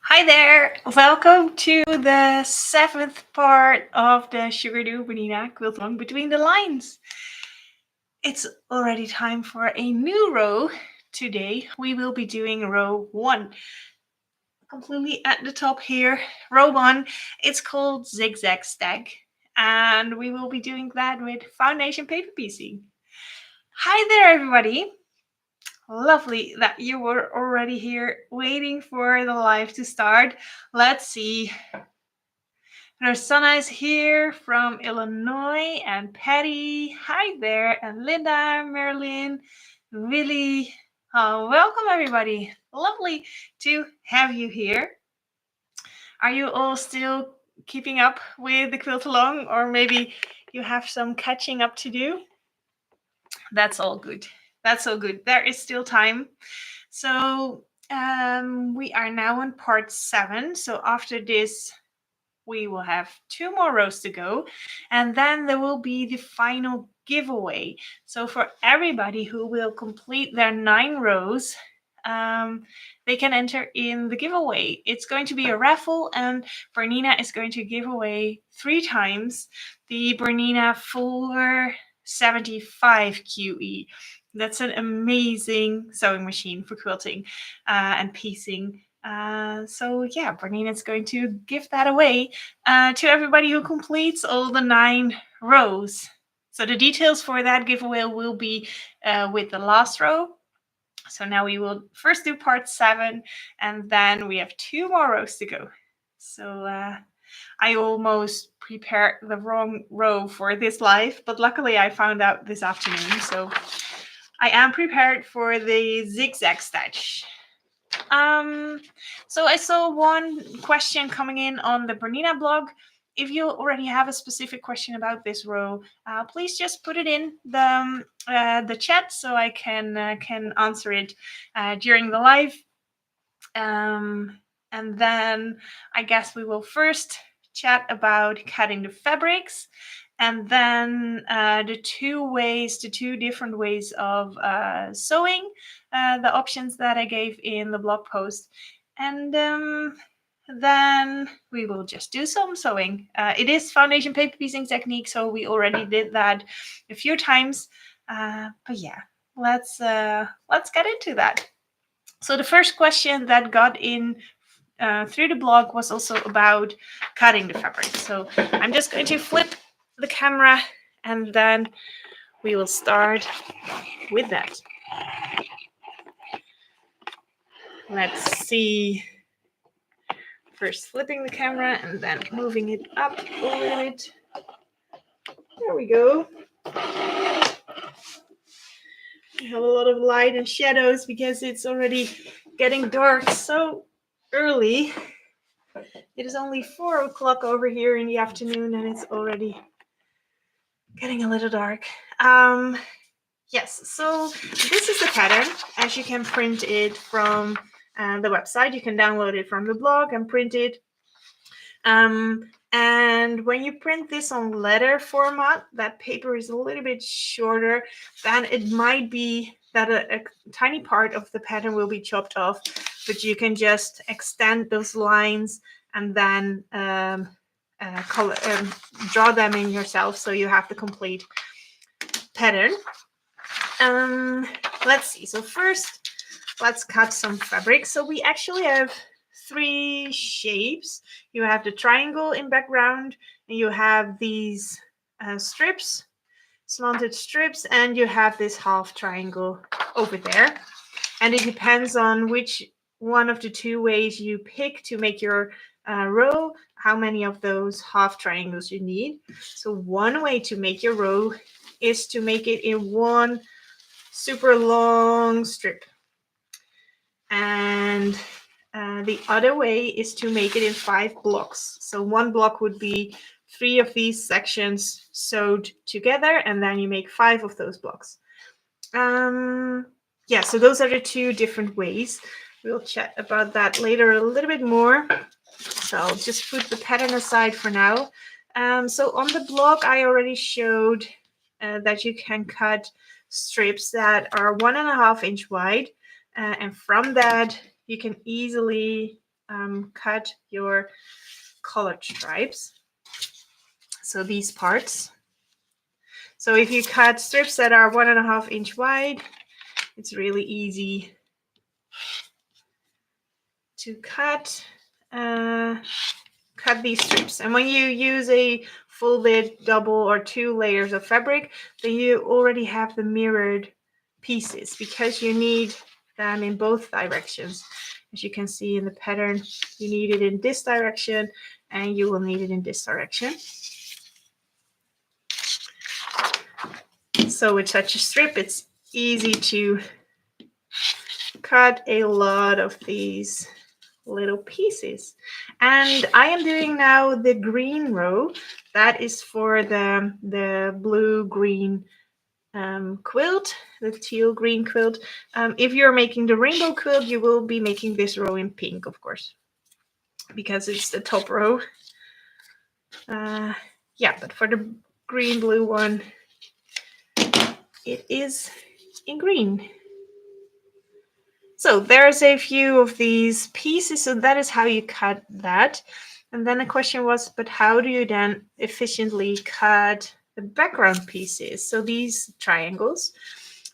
Hi there, welcome to the seventh part of the Sugar Do Bonina Quilt Along Between the Lines. It's already time for a new row. Today we will be doing row 1. Completely at the top here, row 1, it's called Zigzag Stack. And we will be doing that with foundation paper piecing. Hi there everybody. Lovely that you were already here waiting for the live to start. Let's see. Rosanna is here from Illinois, and Patty. Hi there, and Linda, Marilyn, Willie. Welcome everybody. Lovely to have you here. Are you all still keeping up with the quilt along, or maybe you have some catching up to do? That's all good. That's all good. There is still time. So we are now on part 7. So after this, we will have 2 more rows to go, and then there will be the final giveaway. So for everybody who will complete their 9 rows, they can enter in the giveaway. It's going to be a raffle, and Bernina is going to give away 3 times the Bernina 475 QE. That's an amazing sewing machine for quilting and piecing. So yeah, Bernina is going to give that away to everybody who completes all the 9 rows. So the details for that giveaway will be with the last row. So now we will first do part 7, and then we have 2 more rows to go. So I almost prepared the wrong row for this live, but luckily I found out this afternoon. So I am prepared for the zigzag stitch. So I saw one question coming in on the Bernina blog. If you already have a specific question about this row, please just put it in the chat so I can answer it during the live. And then I guess we will first chat about cutting the fabrics, and then the two different ways of sewing, the options that I gave in the blog post. And then we will just do some sewing. It is foundation paper piecing technique, so we already did that a few times. But yeah, let's get into that. So the first question that got in through the blog was also about cutting the fabric. So I'm just going to flip the camera, and then we will start with that. Let's see. First flipping the camera and then moving it up a little bit. There we go. I have a lot of light and shadows because it's already getting dark so early. It is only 4 o'clock over here in the afternoon, and it's already getting a little dark. Yes, so this is the pattern, as you can print it from the website. You can download it from the blog and print it. And when you print this on letter format, that paper is a little bit shorter, then it might be that a tiny part of the pattern will be chopped off, but you can just extend those lines and then draw them in yourself so you have the complete pattern. Let's see. So first, let's cut some fabric. So we actually have 3 shapes. You have the triangle in background, and you have these strips, slanted strips, and you have this half triangle over there. And it depends on which one of the 2 ways you pick to make your row, how many of those half triangles you need. So one way to make your row is to make it in one super long strip. And the other way is to make it in 5 blocks. So one block would be 3 of these sections sewed together, and then you make 5 of those blocks. Yeah, so those are the 2 different ways. We'll chat about that later a little bit more. So I'll just put the pattern aside for now. So on the blog, I already showed that you can cut strips that are 1.5 inch wide. And from that, you can easily cut your colored stripes. So these parts. So if you cut strips that are 1.5 inch wide, it's really easy to cut these strips. And when you use a folded double or 2 layers of fabric, then you already have the mirrored pieces because you need them in both directions. As you can see in the pattern, you need it in this direction and you will need it in this direction. So with such a strip, it's easy to cut a lot of these little pieces. And I am doing now the green row. That is for the blue-green quilt, the teal green quilt. If you're making the rainbow quilt, you will be making this row in pink, of course, because it's the top row. Yeah, but for the green blue one, it is in green. So there's a few of these pieces, so that is how you cut that. And then the question was, but how do you then efficiently cut the background pieces? So these triangles.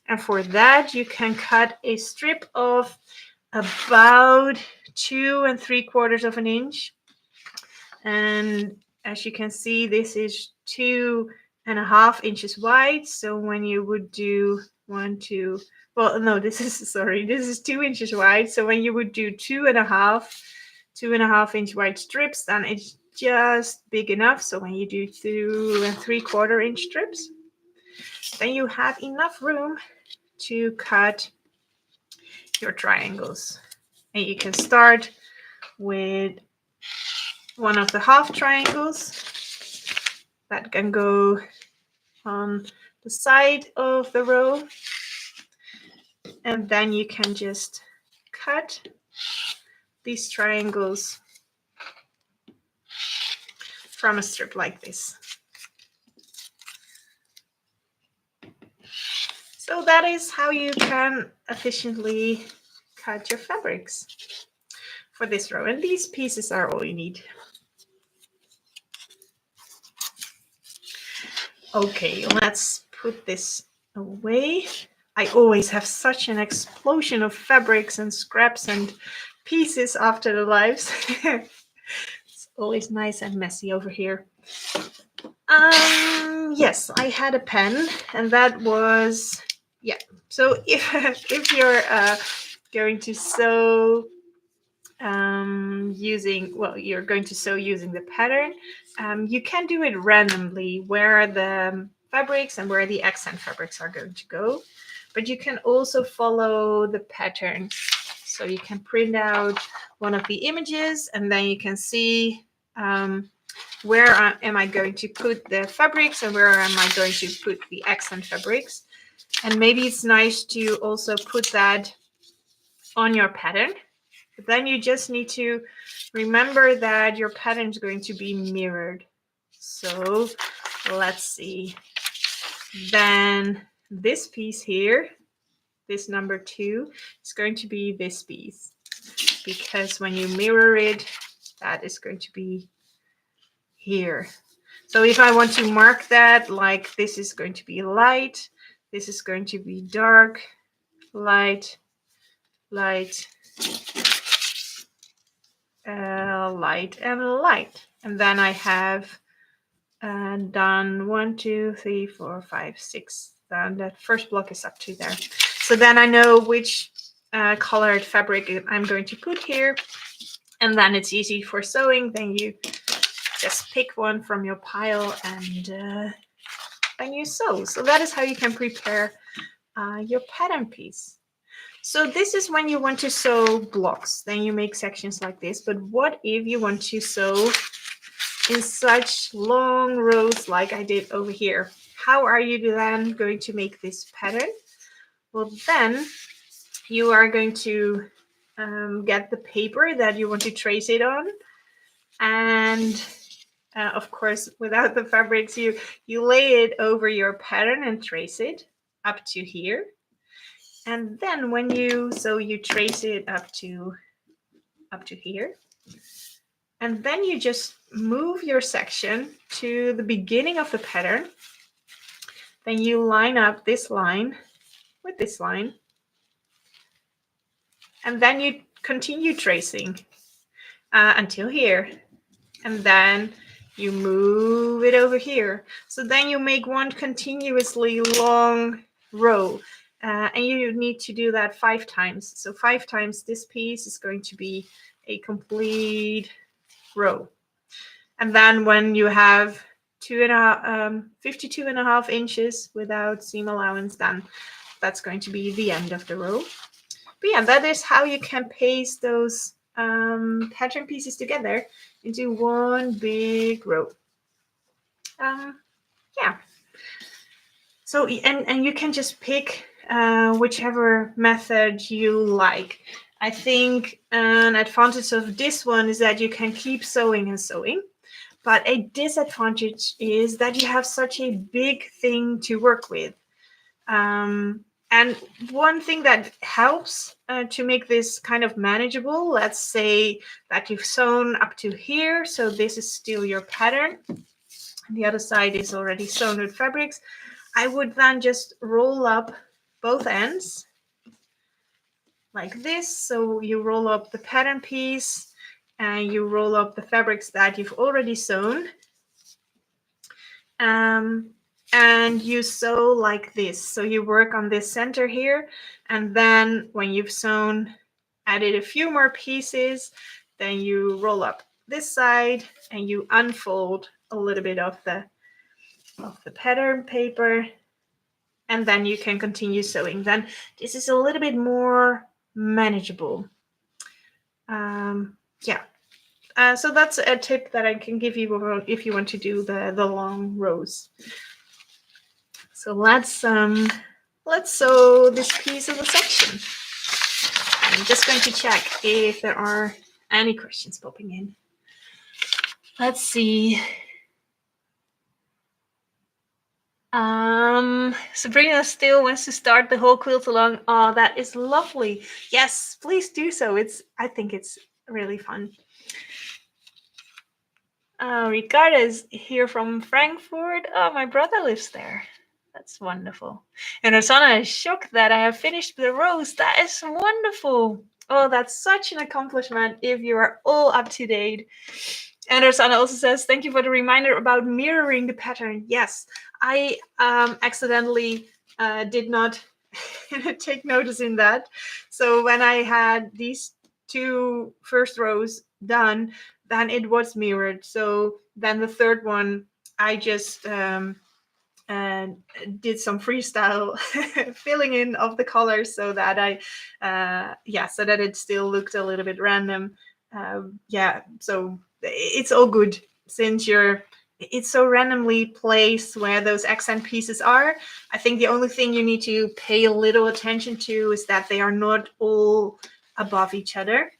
And for that, you can cut a strip of about 2 3/4 of an inch. And as you can see, this is 2.5 inches wide. So when you would do 1, 2, well, no, this is 2 inches wide. So when you would do 2.5 inch wide strips, then it's just big enough. So when you do 2 3/4 inch strips, then you have enough room to cut your triangles. And you can start with one of the half triangles that can go on the side of the row, and then you can just cut these triangles from a strip like this. So that is how you can efficiently cut your fabrics for this row, and these pieces are all you need. Okay, let's put this away. I always have such an explosion of fabrics and scraps and pieces after the lives. It's always nice and messy over here. Yes, I had a pen, and that was, yeah. So if you're going to sew you're going to sew using the pattern, you can do it randomly where the fabrics and where the accent fabrics are going to go, but you can also follow the pattern. So you can print out one of the images and then you can see where am I going to put the fabrics and where am I going to put the accent fabrics. And maybe it's nice to also put that on your pattern. But then you just need to remember that your pattern is going to be mirrored. So let's see. Then this piece here, this number 2, is going to be this piece. Because when you mirror it, that is going to be here. So if I want to mark that, like this is going to be light, this is going to be dark, light, light, light and light, and then I have done 1, 2, 3, 4, 5, 6. Then that first block is up to there. So then I know which colored fabric I'm going to put here, and then it's easy for sewing. Then you just pick one from your pile and then you sew. So that is how you can prepare your pattern piece. So this is when you want to sew blocks. Then you make sections like this. But what if you want to sew in such long rows like I did over here? How are you then going to make this pattern? Well, then you are going to get the paper that you want to trace it on. And of course, without the fabrics, you lay it over your pattern and trace it up to here. And then when you trace it up to up to here. And then you just move your section to the beginning of the pattern. Then you line up this line with this line. And then you continue tracing until here. And then you move it over here. So then you make one continuously long row. And you need to do that 5 times. So 5 times this piece is going to be a complete row. And then when you have 52.5 inches without seam allowance, then that's going to be the end of the row. But yeah, that is how you can paste those pattern pieces together into one big row. Yeah. So, and you can just pick whichever method you like. I think an advantage of this one is that you can keep sewing and sewing. But a disadvantage is that you have such a big thing to work with. And one thing that helps to make this kind of manageable, let's say that you've sewn up to here, so this is still your pattern, and the other side is already sewn with fabrics. I would then just roll up both ends like this. So you roll up the pattern piece and you roll up the fabrics that you've already sewn. And you sew like this. So you work on this center here, and then when you've sewn, added a few more pieces, then you roll up this side and you unfold a little bit of the pattern paper, and then you can continue sewing. Then this is a little bit more manageable. Yeah. So that's a tip that I can give you if you want to do the long rows. So let's sew this piece of the section. I'm just going to check if there are any questions popping in. Let's see. Sabrina still wants to start the whole quilt along. Oh, that is lovely. Yes, please do so. I think it's really fun. Ricardo is here from Frankfurt. Oh, my brother lives there. That's wonderful. And Rosanna is shocked that I have finished the rows. That is wonderful. Oh, that's such an accomplishment if you are all up to date. And Rosanna also says, thank you for the reminder about mirroring the pattern. Yes, I accidentally did not take notice in that. So when I had these 2 first rows done, then it was mirrored. So then the third one, I just did some freestyle filling in of the colors so that so that it still looked a little bit random. So it's all good since it's so randomly placed where those accent pieces are. I think the only thing you need to pay a little attention to is that they are not all above each other.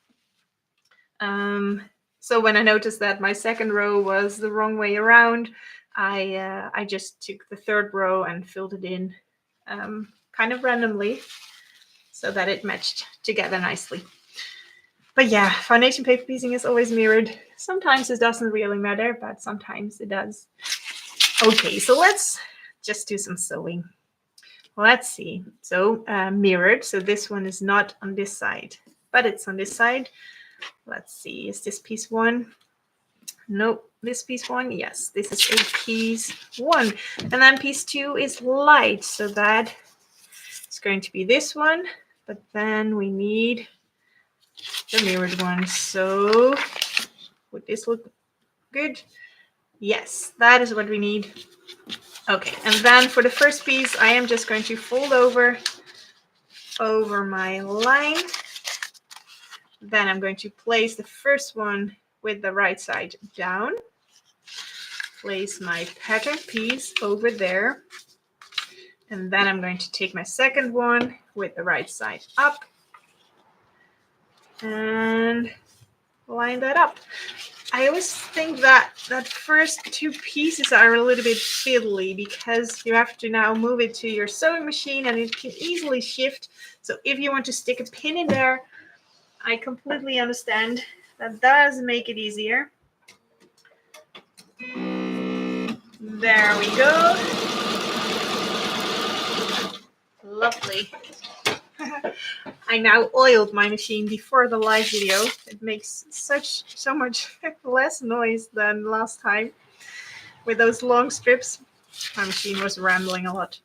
So when I noticed that my second row was the wrong way around, I just took the third row and filled it in kind of randomly so that it matched together nicely. But yeah, foundation paper piecing is always mirrored. Sometimes it doesn't really matter, but sometimes it does. Okay, so let's just do some sewing. Let's see. So mirrored. So this one is not on this side, but it's on this side. Let's see. Is this piece 1? Nope. This piece 1. Yes, this is a piece 1. And then piece 2 is light. So that is going to be this one. But then we need the mirrored one. So would this look good? Yes, that is what we need. Okay, and then for the first piece, I am just going to fold over my line. Then I'm going to place the first one with the right side down. Place my pattern piece over there. And then I'm going to take my second one with the right side up and line that up. I always think that first 2 pieces are a little bit fiddly because you have to now move it to your sewing machine and it can easily shift. So if you want to stick a pin in there, I completely understand. That does make it easier. There we go. Lovely. I now oiled my machine before the live video. It makes so much less noise than last time with those long strips. My machine was rambling a lot.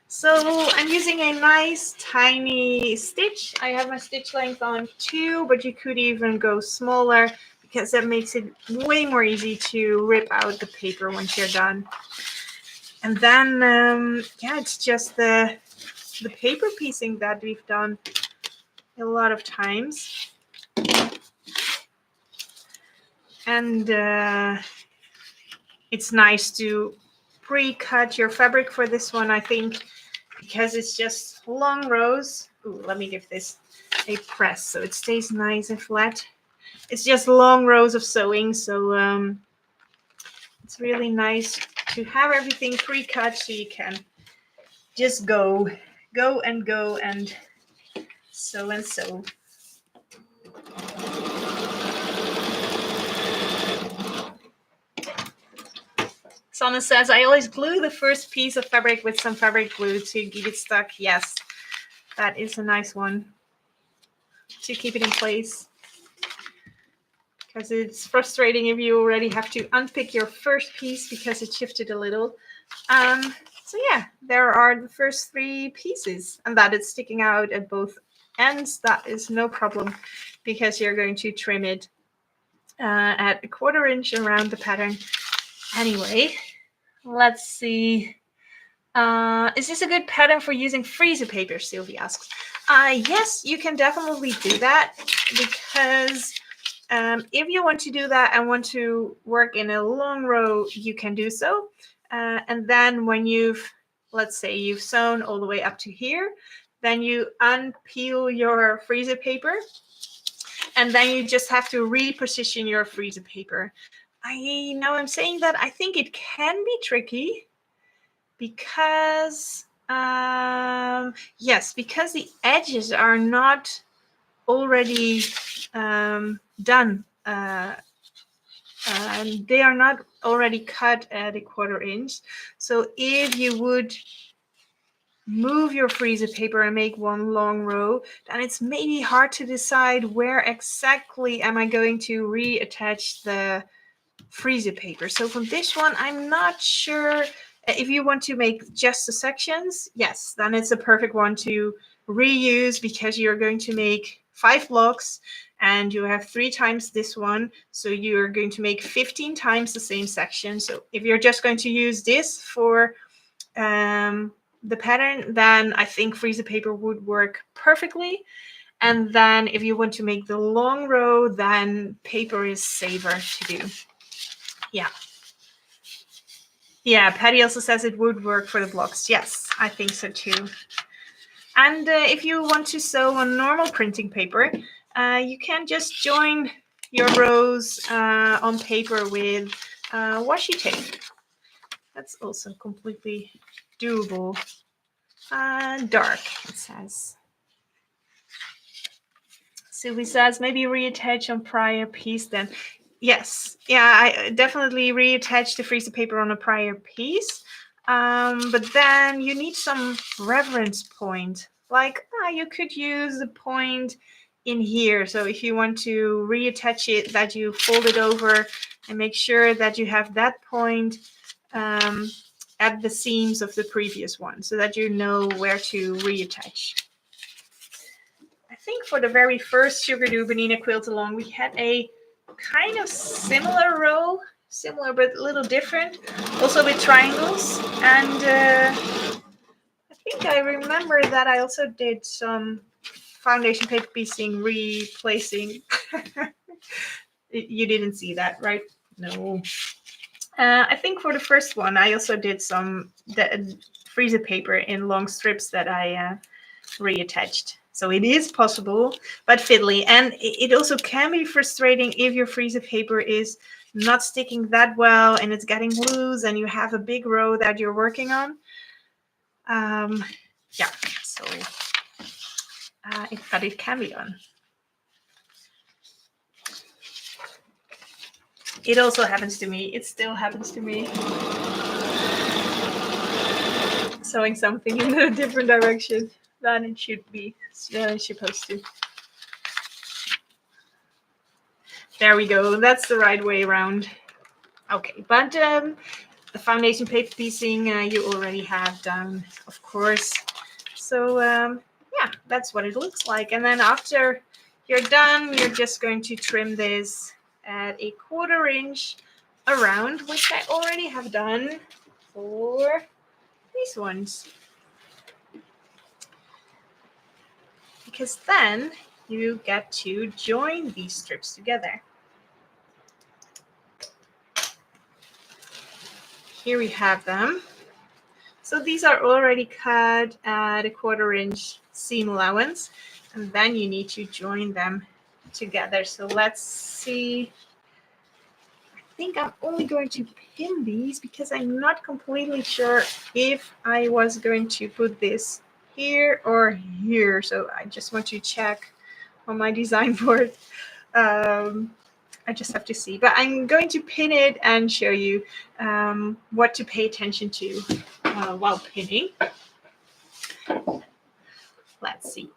So I'm using a nice tiny stitch. I have my stitch length on 2, but you could even go smaller because that makes it way more easy to rip out the paper once you're done. And then, yeah, it's just the paper piecing that we've done a lot of times. And it's nice to pre-cut your fabric for this one, I think, because it's just long rows. Ooh, let me give this a press so it stays nice and flat. It's just long rows of sewing, so it's really nice to have everything pre-cut so you can just go and sew and sew. Sana says, I always glue the first piece of fabric with some fabric glue to keep it stuck. Yes, that is a nice one to keep it in place. Because it's frustrating if you already have to unpick your first piece because it shifted a little. So yeah, there are the first 3 pieces, and that it's sticking out at both ends. That is no problem because you're going to trim it at 1/4 inch around the pattern. Anyway, let's see. Is this a good pattern for using freezer paper? Sylvie asks. Yes, you can definitely do that because if you want to do that and want to work in a long row, you can do so. And then when let's say you've sewn all the way up to here, then you unpeel your freezer paper, and then you just have to reposition your freezer paper. I know I'm saying that. I think it can be tricky because, yes, because the edges are not already done. They are not already cut at 1/4 inch. So if you would move your freezer paper and make one long row, then it's maybe hard to decide where exactly am I going to reattach the freezer paper. So for this one, I'm not sure. If you want to make just the sections, yes, then it's a perfect one to reuse because you're going to make 5 blocks and you have 3 times this one. So you're going to make 15 times the same section. So if you're just going to use this for the pattern, then I think freezer paper would work perfectly. And then if you want to make the long row, then paper is safer to do. Yeah. Yeah, Patty also says it would work for the blocks. Yes, I think so too. And if you want to sew on normal printing paper, you can just join your rows on paper with washi tape. That's also completely doable. Dark, it says. Sylvie says maybe reattach on prior piece then. Yes, yeah, I definitely reattach the freezer paper on a prior piece. But then you need some reference point. Like you could use the point in here. So if you want to reattach it, that you fold it over and make sure that you have that point at the seams of the previous one so that you know where to reattach. I think for the very first Sugar Do Benina quilt along, we had a kind of similar row, similar but a little different, also with triangles. And I think I remember that I also did some foundation paper piecing, replacing. You didn't see that, right? No. I think for the first one, I also did some freezer paper in long strips that I reattached. So it is possible, but fiddly. And it also can be frustrating if your freezer paper is not sticking that well and it's getting loose and you have a big row that you're working on. Yeah, so but it can be done. It also happens to me. It still happens to me. Sewing something in a different direction than it should be supposed to. There we go. That's the right way around. Okay, but the foundation paper piecing you already have done, of course. So yeah, that's what it looks like. And then after you're done, you're just going to trim this at 1/4 inch around, which I already have done for these ones. Because then you get to join these strips together. Here we have them. So these are already cut at 1/4 inch seam allowance, and then you need to join them together. So let's see. I think I'm only going to pin these because I'm not completely sure if I was going to put this here or here. So I just want to check on my design board. I just have to see, but I'm going to pin it and show you what to pay attention to while pinning. Let's see.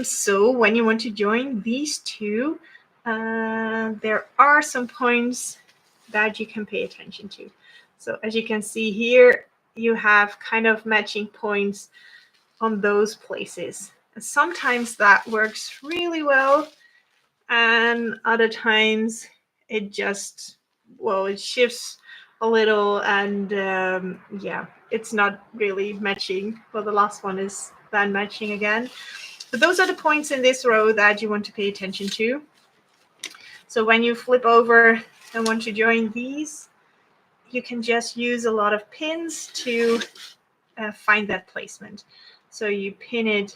So when you want to join these two, there are some points that you can pay attention to. So as you can see here, you have kind of matching points on those places. And sometimes that works really well, and other times it just, well, it shifts a little, and yeah, it's not really matching. Well, the last one is then matching again. But those are the points in this row that you want to pay attention to. So when you flip over and want to join these, you can just use a lot of pins to find that placement. So you pin it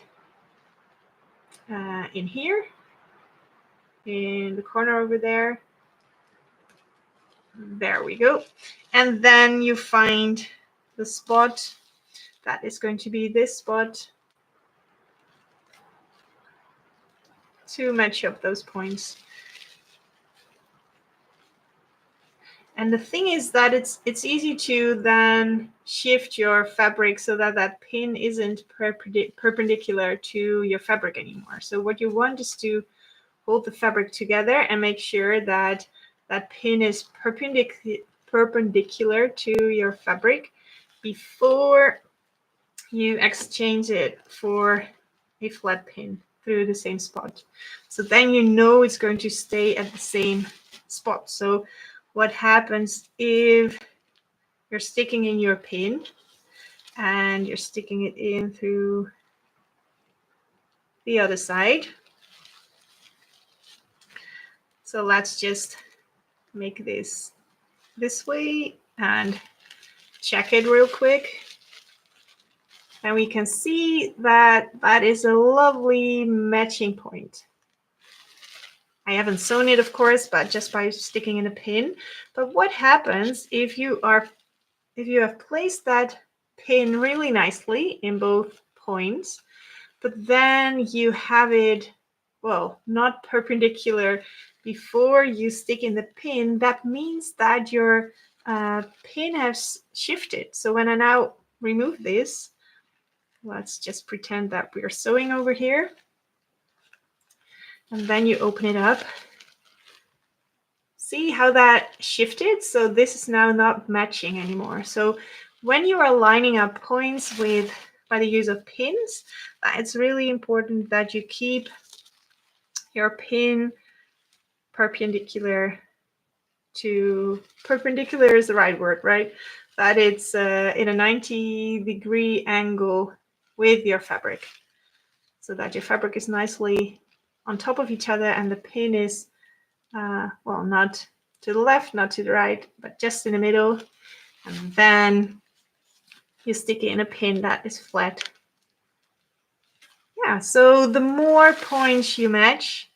in here, in the corner over there. There we go. And then you find the spot that is going to be this spot to match up those points. And the thing is that it's easy to then shift your fabric so that that pin isn't perpendicular to your fabric anymore. So what you want is to hold the fabric together and make sure that that pin is perpendicular to your fabric before you exchange it for a flat pin through the same spot. So then you know it's going to stay at the same spot. So what happens if you're sticking in your pin and you're sticking it in through the other side? So let's just make this way and check it real quick. And we can see that that is a lovely matching point. I haven't sewn it, of course, but just by sticking in a pin. But what happens if you have placed that pin really nicely in both points, but then you have it, well, not perpendicular before you stick in the pin? That means that your pin has shifted. So when I now remove this, let's just pretend that we're sewing over here. And then you open it up. See how that shifted? So this is now not matching anymore. So when you are lining up points by the use of pins, it's really important that you keep your pin perpendicular is the right word, right? That it's in a 90-degree angle with your fabric, so that your fabric is nicely on top of each other and the pin is, well, not to the left, not to the right, but just in the middle. And then you stick it in a pin that is flat. Yeah, so the more points you match,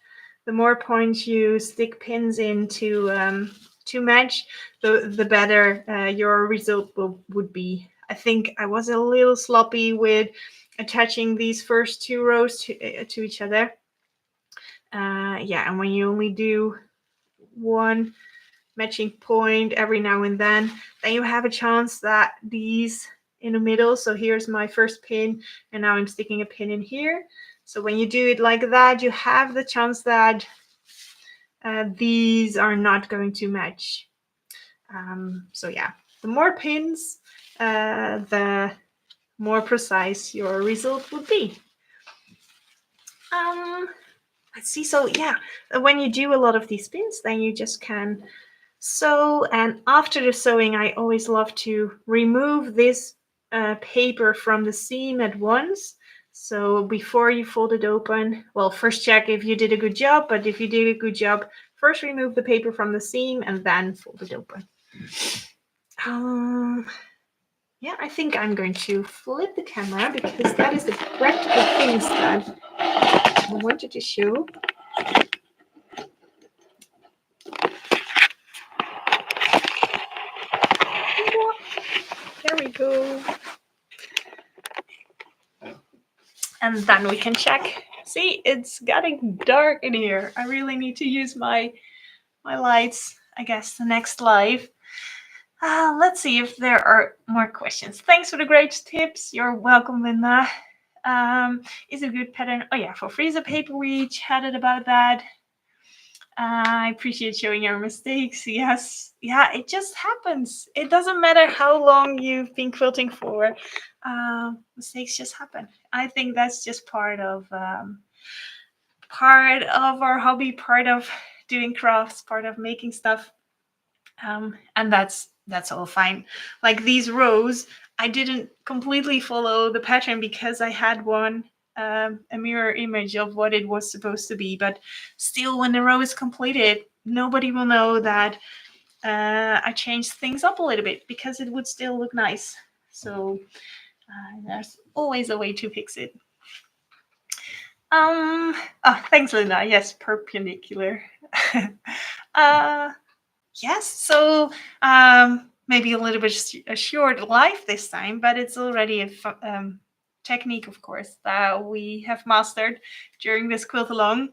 the more points you stick pins in to match, the better your result would be. I think I was a little sloppy with attaching these first two rows to each other. Yeah, and when you only do one matching point every now and then you have a chance that these in the middle, so here's my first pin and now I'm sticking a pin in here. So when you do it like that, you have the chance that these are not going to match. So yeah, the more pins, the more precise your result would be. Let's see. So yeah, when you do a lot of these pins, then you just can sew. And after the sewing, I always love to remove this paper from the seam at once. So before you fold it open, well, first check if you did a good job. But if you did a good job, first remove the paper from the seam and then fold it open. Yeah, I think I'm going to flip the camera because that is the practical things that I wanted to show. There we go. And then we can check. See, it's getting dark in here. I really need to use my lights, I guess, the next live. Let's see if there are more questions. Thanks for the great tips. You're welcome, Linda. Is it a good pattern? Oh yeah, for freezer paper we chatted about that. I appreciate showing your mistakes. Yes, yeah, it just happens. It doesn't matter how long you've been quilting for. Mistakes just happen. I think that's just part of our hobby, part of doing crafts, part of making stuff. And that's all fine. Like these rows, I didn't completely follow the pattern because I had a mirror image of what it was supposed to be. But still, when the row is completed, nobody will know that I changed things up a little bit because it would still look nice. So there's always a way to fix it. Thanks, Linda. Yes, perpendicular. Yes, so maybe a little bit a short life this time, but it's already a technique, of course, that we have mastered during this quilt along.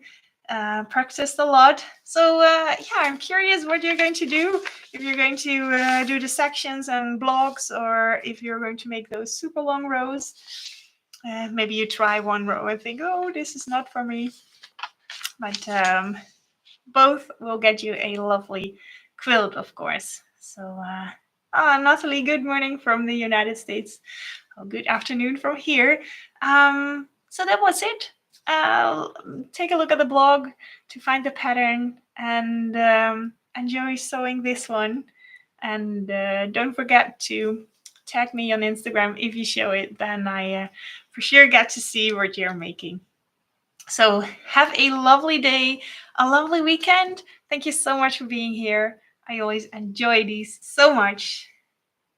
Practiced a lot. So yeah, I'm curious what you're going to do. If you're going to do the sections and blocks, or if you're going to make those super long rows. Maybe you try one row and think, oh, this is not for me. But both will get you a lovely quilt, of course. So Natalie, good morning from the United States. Oh, good afternoon from here. So that was it. Take a look at the blog to find the pattern and enjoy sewing this one. And don't forget to tag me on Instagram. If you show it, then I for sure get to see what you're making. So have a lovely day, a lovely weekend. Thank you so much for being here. I always enjoy these so much.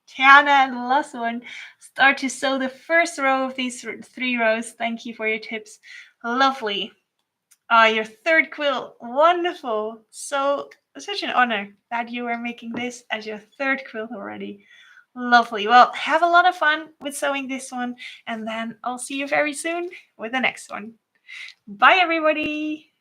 Tiana and the last one, start to sew the first row of these 3 rows. Thank you for your tips. Lovely. Your third quilt, wonderful. So such an honor that you are making this as your third quilt already. Lovely. Well, have a lot of fun with sewing this one, and then I'll see you very soon with the next one. Bye, everybody.